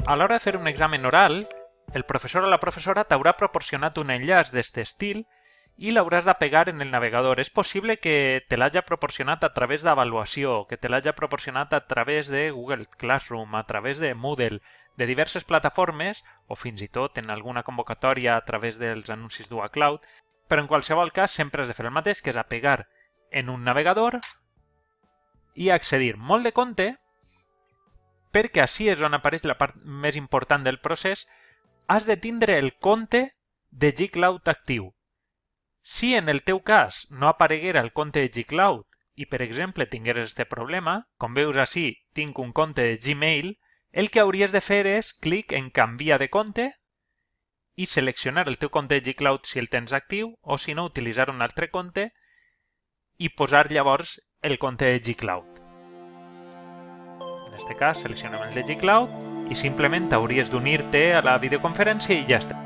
a l'hora de fer un examen oral, el professor o la professora t'haurà proporcionat un enllaç d'aquest estil i l'hauràs de pegar en el navegador. És possible que te l'hagi proporcionat a través d'avaluació, que te l'hagi proporcionat a través de Google Classroom, a través de Moodle, de diverses plataformes, o fins i tot en alguna convocatòria a través dels anuncis d'UACloud, però en qualsevol cas sempre has de fer el mateix, que és a pegar en un navegador i accedir. Molt de compte, perquè així és on apareix la part més important del procés, has de tindre el compte de gCloud actiu. Si en el teu cas no apareguera el compte de gCloud i, per exemple, tingueres aquest problema, com veus així, tinc un compte de Gmail, el que hauries de fer és clic en canviar de compte i seleccionar el teu compte de gCloud si el tens actiu o, si no, utilitzar un altre compte i posar llavors el compte de gCloud. En aquest cas, seleccionem el de gCloud i simplement hauries d'unir-te a la videoconferència i ja està.